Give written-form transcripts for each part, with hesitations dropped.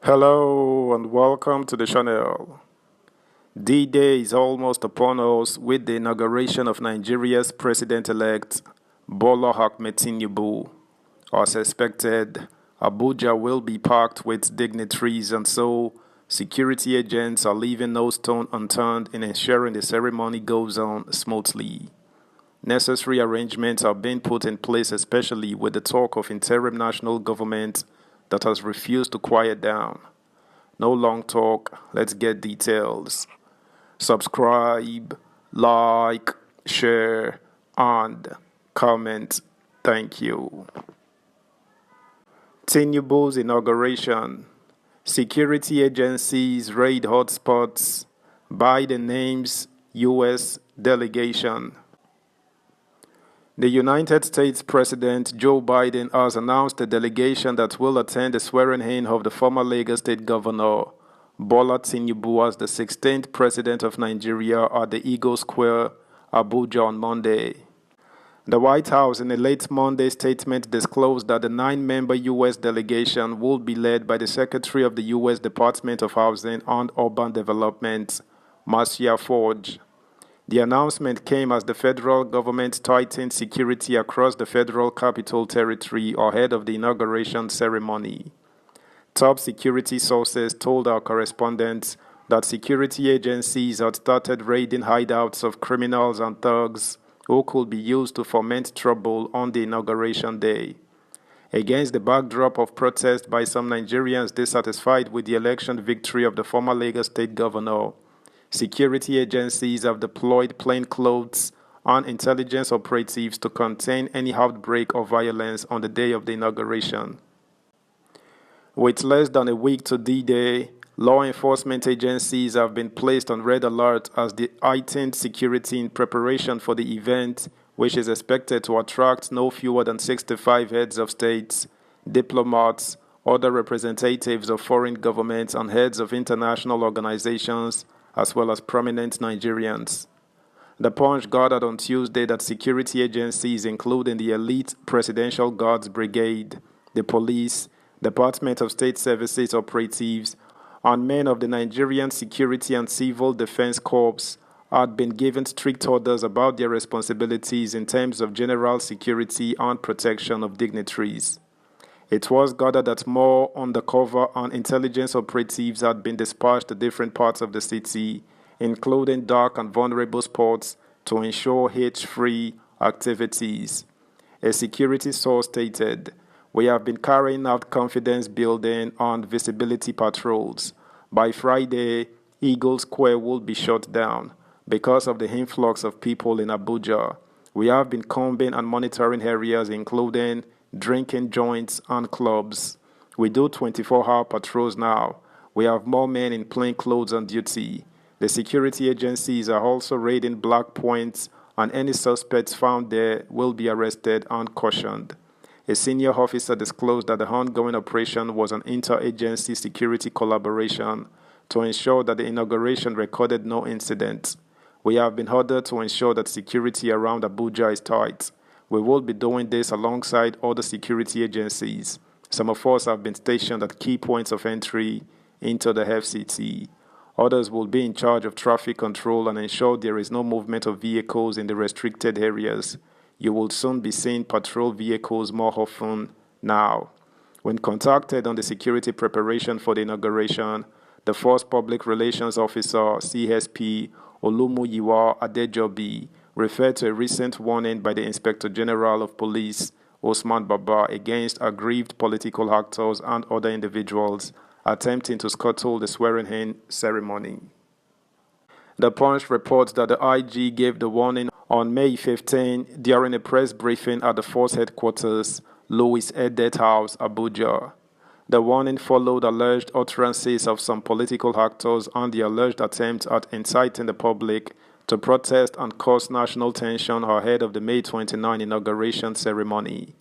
Hello and welcome to the channel. D-Day is almost upon us with the inauguration of Nigeria's president-elect Bola Ahmed Tinubu. As expected, Abuja will be packed with dignitaries, and so security agents are leaving no stone unturned in ensuring the ceremony goes on smoothly. Necessary arrangements are being put in place, especially with the talk of interim national government that has refused to quiet down. No long talk, let's get details. Subscribe, like, share, and comment. Thank you. Tinubu's inauguration. Security agencies raid hotspots. Biden names U.S. delegation. The United States President Joe Biden has announced a delegation that will attend the swearing-in of the former Lagos State Governor Bola Tinubu as the 16th President of Nigeria at the Eagle Square, Abuja on Monday. The White House, in a late Monday statement, disclosed that the 9-member U.S. delegation will be led by the Secretary of the U.S. Department of Housing and Urban Development, Marcia Fudge. The announcement came as the federal government tightened security across the Federal Capital Territory ahead of the inauguration ceremony. Top security sources told our correspondents that security agencies had started raiding hideouts of criminals and thugs who could be used to foment trouble on the inauguration day. Against the backdrop of protest by some Nigerians dissatisfied with the election victory of the former Lagos State Governor, security agencies have deployed plainclothes and intelligence operatives to contain any outbreak of violence on the day of the inauguration. With less than a week to D-Day, law enforcement agencies have been placed on red alert as the heightened security in preparation for the event, which is expected to attract no fewer than 65 heads of states, diplomats, other representatives of foreign governments, and heads of international organizations, as well as prominent Nigerians. The Punch gathered on Tuesday that security agencies, including the elite Presidential Guards Brigade, the police, Department of State Services operatives, and men of the Nigerian Security and Civil Defense Corps, had been given strict orders about their responsibilities in terms of general security and protection of dignitaries. It was gathered that more undercover and intelligence operatives had been dispatched to different parts of the city, including dark and vulnerable spots, to ensure hate-free activities. A security source stated, "We have been carrying out confidence-building and visibility patrols. By Friday, Eagle Square will be shut down because of the influx of people in Abuja. We have been combing and monitoring areas including drinking joints and clubs. We do 24-hour patrols now. We have more men in plain clothes on duty. The security agencies are also raiding black points, and any suspects found there will be arrested and cautioned." A senior officer disclosed that the ongoing operation was an interagency security collaboration to ensure that the inauguration recorded no incidents. "We have been ordered to ensure that security around Abuja is tight. We will be doing this alongside other security agencies. Some of us have been stationed at key points of entry into the FCT. Others will be in charge of traffic control and ensure there is no movement of vehicles in the restricted areas. You will soon be seeing patrol vehicles more often now." When contacted on the security preparation for the inauguration, the first public relations officer, CSP Olumuyiwa Adejobi, referred to a recent warning by the Inspector General of Police, Osman Baba, against aggrieved political actors and other individuals attempting to scuttle the swearing-in ceremony. The Punch reports that the IG gave the warning on May 15 during a press briefing at the force headquarters, Louis Edet House, Abuja. The warning followed alleged utterances of some political actors and the alleged attempt at inciting the public to protest and cause national tension ahead of the May 29 inauguration ceremony.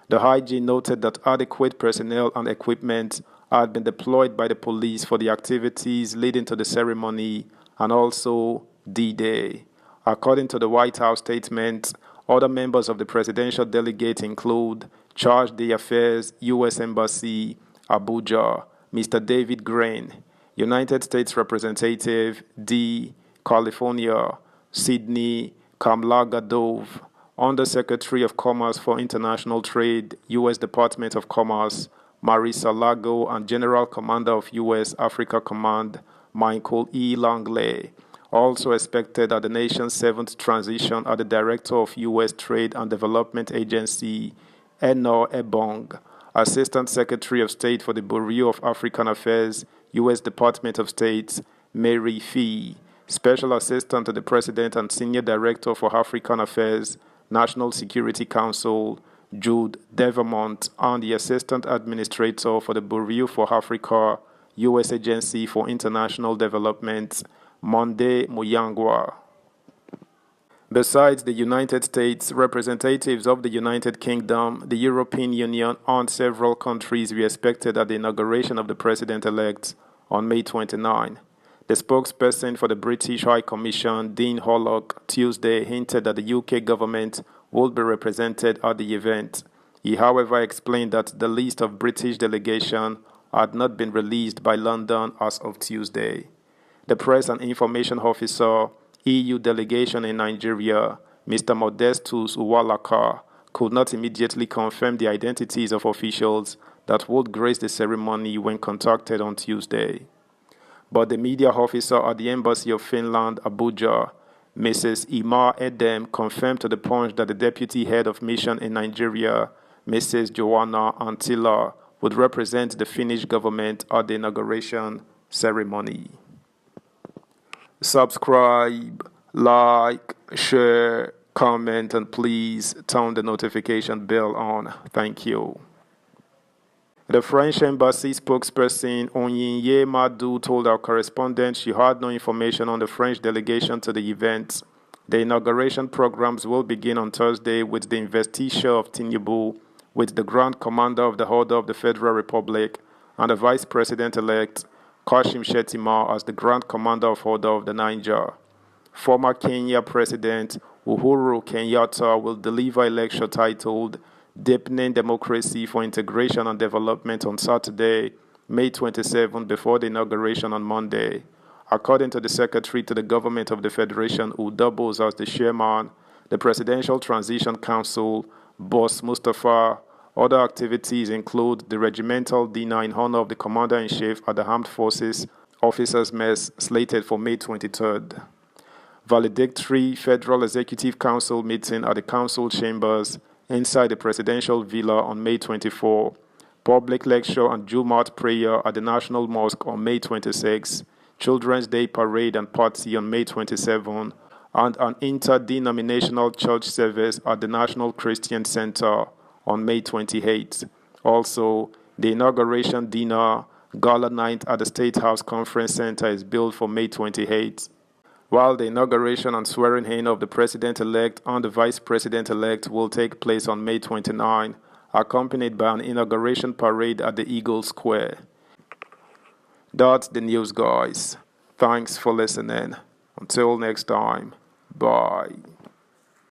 The IG noted that adequate personnel and equipment had been deployed by the police for the activities leading to the ceremony and also D-Day. According to the White House statement, other members of the presidential delegate include Charge d'Affaires, U.S. Embassy, Abuja, Mr. David Grain, United States Representative D. California, Sydney Kamlaga Dove, Undersecretary of Commerce for International Trade, U.S. Department of Commerce, Marisa Lago, and General Commander of U.S. Africa Command, Michael E. Langley. Also expected at the nation's seventh transition are the Director of U.S. Trade and Development Agency, Eno Ebong, Assistant Secretary of State for the Bureau of African Affairs, U.S. Department of State, Mary Fee, Special Assistant to the President and Senior Director for African Affairs, National Security Council, Jude Devermont, and the Assistant Administrator for the Bureau for Africa, U.S. Agency for International Development, Monde Muyangwa. Besides the United States, representatives of the United Kingdom, the European Union, and several countries were expected at the inauguration of the president-elect on May 29. The spokesperson for the British High Commission, Dean Hollock, Tuesday hinted that the UK government would be represented at the event. He, however, explained that the list of British delegation had not been released by London as of Tuesday. The Press and Information Officer, EU delegation in Nigeria, Mr. Modestus Uwalaka, could not immediately confirm the identities of officials that would grace the ceremony when contacted on Tuesday. But the media officer at the Embassy of Finland, Abuja, Mrs. Ima Edem, confirmed to the Punch that the deputy head of mission in Nigeria, Mrs. Joanna Antilla, would represent the Finnish government at the inauguration ceremony. Subscribe, like, share, comment, and please turn the notification bell on. Thank you. The French embassy spokesperson Onyinye Madu told our correspondent she had no information on the French delegation to the event. The inauguration programs will begin on Thursday with the investiture of Tinubu, with the Grand Commander of the Order of the Federal Republic and the Vice President-elect Kashim Shettima as the Grand Commander of Order of the Niger. Former Kenya President Uhuru Kenyatta will deliver a lecture titled Deepening Democracy for Integration and Development on Saturday, May 27, before the inauguration on Monday. According to the Secretary to the Government of the Federation, who doubles as the chairman, the Presidential Transition Council, Boss Mustafa. Other activities include the regimental dinner in honor of the Commander-in-Chief at the Armed Forces Officers' Mess, slated for May 23rd. Valedictory Federal Executive Council meeting at the Council Chambers inside the Presidential Villa on May 24. Public lecture and Jumat prayer at the National Mosque on May 26. Children's Day Parade and Party on May 27. And an interdenominational church service at the National Christian Center on May 28th. Also, the inauguration dinner, gala night at the State House Conference Center is billed for May 28th, while the inauguration and swearing-in of the President-elect and the Vice President-elect will take place on May 29, accompanied by an inauguration parade at the Eagle Square. That's the news, guys. Thanks for listening. Until next time, bye.